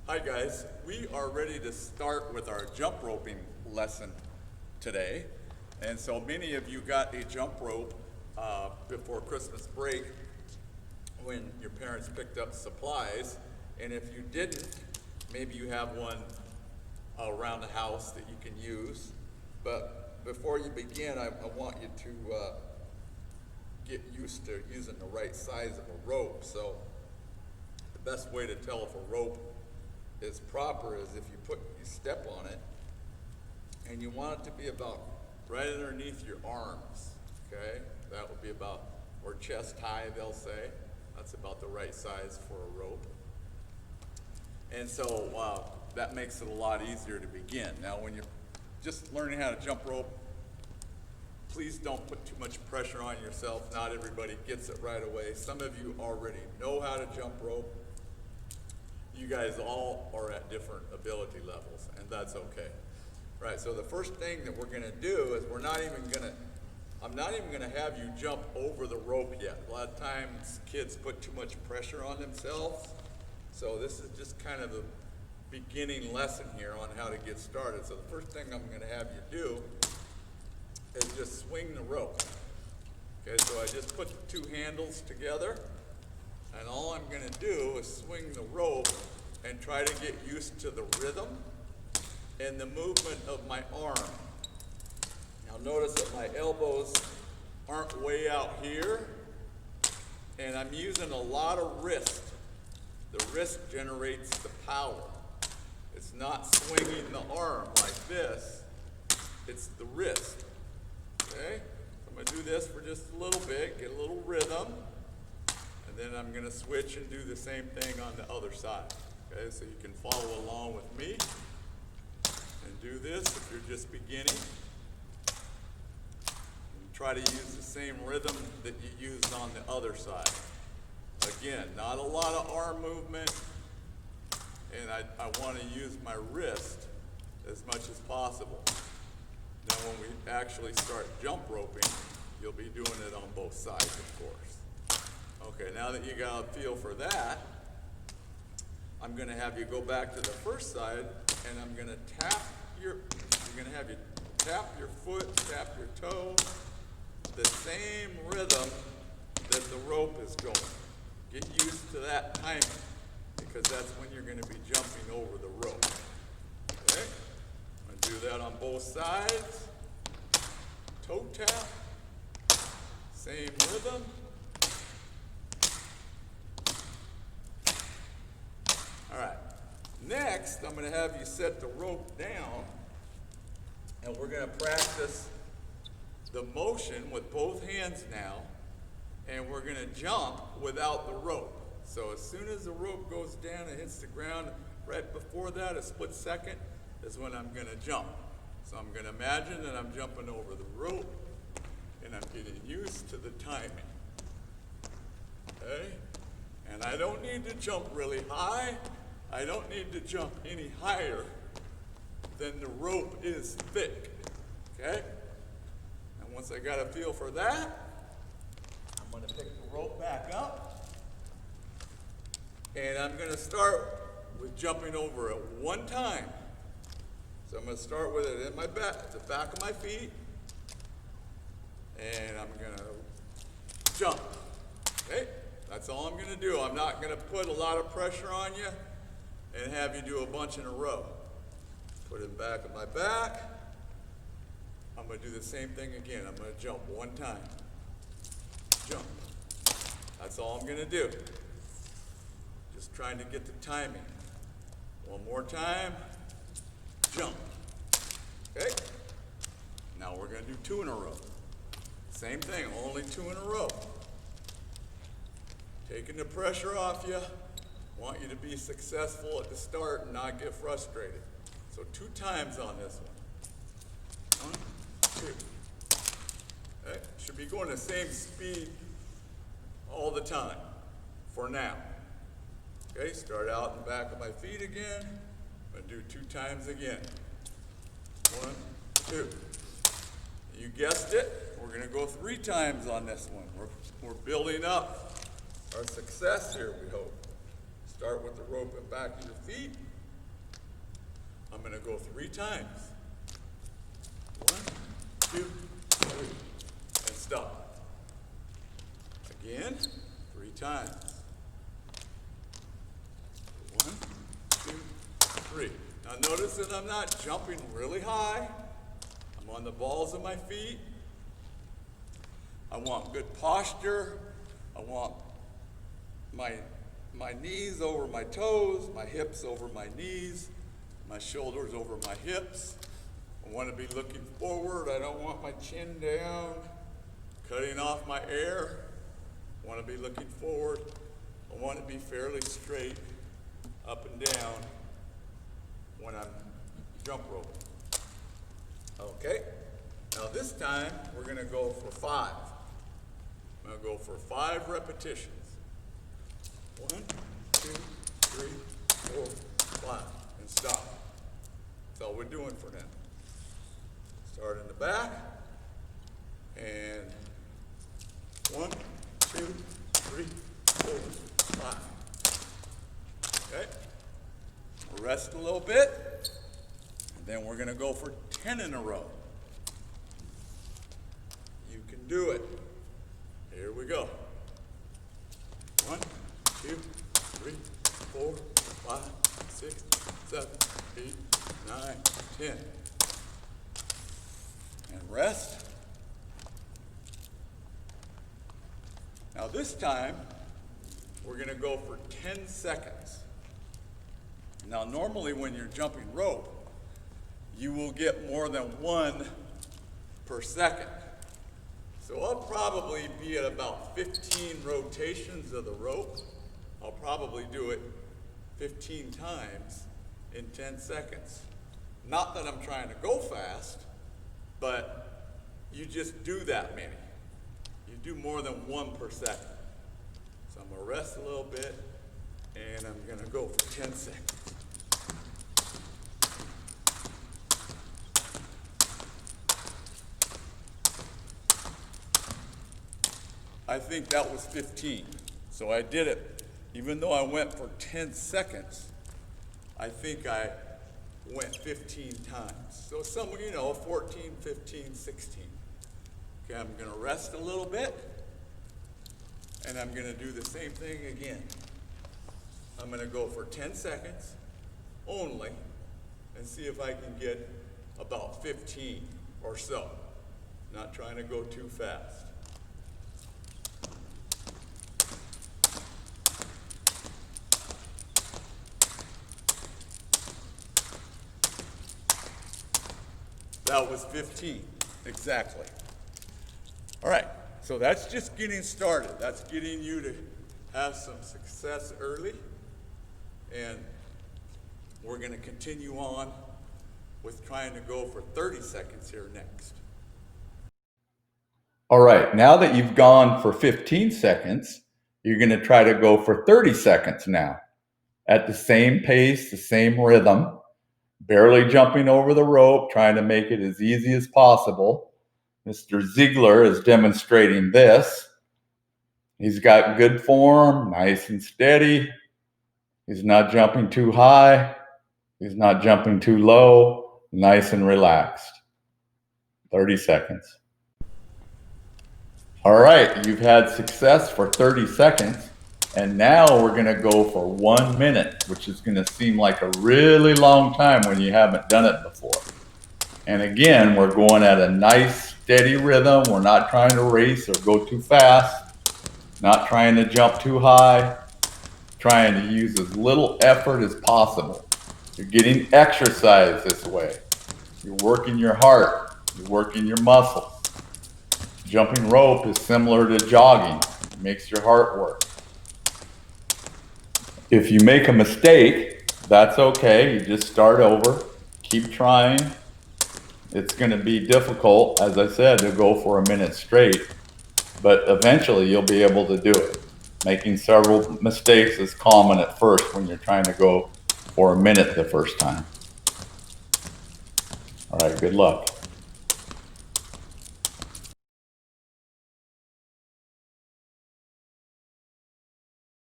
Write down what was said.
Hi guys, we are ready to start with our jump roping lesson today. And so many of you got a jump rope before Christmas break when your parents picked up supplies. And if you didn't, maybe you have one around the house that you can use. But before you begin, I want you to get used to using the right size of a rope. So the best way to tell if a rope is proper is if you step on it, and you want it to be about right underneath your arms, okay? That would be about, or chest high, they'll say. That's about the right size for a rope. And so that makes it a lot easier to begin. Now, when you're just learning how to jump rope, please don't put too much pressure on yourself. Not everybody gets it right away. Some of you already know how to jump rope. You guys all are at different ability levels, and that's okay. Right, so the first thing that we're gonna do is I'm not even gonna have you jump over the rope yet. A lot of times kids put too much pressure on themselves. So this is just kind of the beginning lesson here on how to get started. So the first thing I'm gonna have you do is just swing the rope. Okay, so I just put the two handles together, and all I'm gonna do is swing the rope and try to get used to the rhythm and the movement of my arm. Now notice that my elbows aren't way out here, and I'm using a lot of wrist. The wrist generates the power. It's not swinging the arm like this, it's the wrist. Okay, so I'm gonna do this for just a little bit, get a little rhythm, and then I'm gonna switch and do the same thing on the other side. Okay, so you can follow along with me and do this if you're just beginning. And try to use the same rhythm that you used on the other side. Again, not a lot of arm movement, and I want to use my wrist as much as possible. Now when we actually start jump roping, you'll be doing it on both sides, of course. Okay, now that you got a feel for that, I'm gonna have you go back to the first side, and I'm gonna you're gonna have you tap your foot, tap your toe, the same rhythm that the rope is going. Get used to that timing, because that's when you're gonna be jumping over the rope. Okay? I'm gonna do that on both sides. Toe tap, same rhythm. All right, next I'm gonna have you set the rope down, and we're gonna practice the motion with both hands now, and we're gonna jump without the rope. So as soon as the rope goes down and hits the ground, right before that, a split second, is when I'm gonna jump. So I'm gonna imagine that I'm jumping over the rope, and I'm getting used to the timing. Okay? And I don't need to jump really high. I don't need to jump any higher than the rope is thick. Okay? And once I got a feel for that, I'm gonna pick the rope back up, and I'm gonna start with jumping over it one time. So I'm gonna start with it in my back, the back of my feet, and I'm gonna jump. Okay? That's all I'm gonna do. I'm not gonna put a lot of pressure on you and have you do a bunch in a row. Put it back of my back. I'm gonna do the same thing again. I'm gonna jump one time. Jump. That's all I'm gonna do. Just trying to get the timing. One more time. Jump. Okay? Now we're gonna do two in a row. Same thing, only two in a row. Taking the pressure off you. Want you to be successful at the start and not get frustrated. So 2 times on this one. 1, 2. Okay? Should be going the same speed all the time for now. Okay, start out in the back of my feet again. I'm gonna do 2 times again. 1, 2. You guessed it, we're gonna go 3 times on this one. We're building up our success here, we hope. Start with the rope and back to your feet. I'm going to go 3 times. 1, 2, 3, and stop. Again, 3 times. 1, 2, 3. Now notice that I'm not jumping really high. I'm on the balls of my feet. I want good posture. I want my knees over my toes, my hips over my knees, my shoulders over my hips. I want to be looking forward. I don't want my chin down, cutting off my air. I want to be looking forward. I want to be fairly straight up and down when I'm jump roping. Okay, now this time we're going to go for 5. I'm going to go for 5 repetitions. 1, 2, 3, 4, 5, and stop. That's all we're doing for now. Start in the back, and 1, 2, 3, 4, 5. Okay, we'll rest a little bit, and then we're going to go for 10 in a row. You can do it. Here we go. 1, 2, 3, 4, 5, 6, 7, 8, 9, 10. And rest. Now this time, we're going to go for 10 seconds. Now normally when you're jumping rope, you will get more than 1 per second. So I'll probably be at about 15 rotations of the rope. I'll probably do it 15 times in 10 seconds. Not that I'm trying to go fast, but you just do that many. You do more than 1 per second. So I'm gonna rest a little bit, and I'm gonna go for 10 seconds. I think that was 15. So I did it, even though I went for 10 seconds, I think I went 15 times. So somewhere, 14, 15, 16. Okay, I'm gonna rest a little bit, and I'm gonna do the same thing again. I'm gonna go for 10 seconds only, and see if I can get about 15 or so. Not trying to go too fast. That was 15, exactly. All right, so that's just getting started. That's getting you to have some success early. And we're gonna continue on with trying to go for 30 seconds here next. All right, now that you've gone for 15 seconds, you're gonna try to go for 30 seconds now. At the same pace, the same rhythm. Barely jumping over the rope, trying to make it as easy as possible. Mr. Ziegler is demonstrating this. He's got good form, nice and steady. He's not jumping too high. He's not jumping too low, nice and relaxed. 30 seconds. All right, you've had success for 30 seconds. And now we're gonna go for 1 minute, which is gonna seem like a really long time when you haven't done it before. And again, we're going at a nice, steady rhythm. We're not trying to race or go too fast, not trying to jump too high, trying to use as little effort as possible. You're getting exercise this way. You're working your heart, you're working your muscles. Jumping rope is similar to jogging. It makes your heart work. If you make a mistake, that's okay. You just start over, keep trying. It's going to be difficult, as I said, to go for a minute straight, but eventually you'll be able to do it. Making several mistakes is common at first when you're trying to go for a minute the first time. All right, good luck.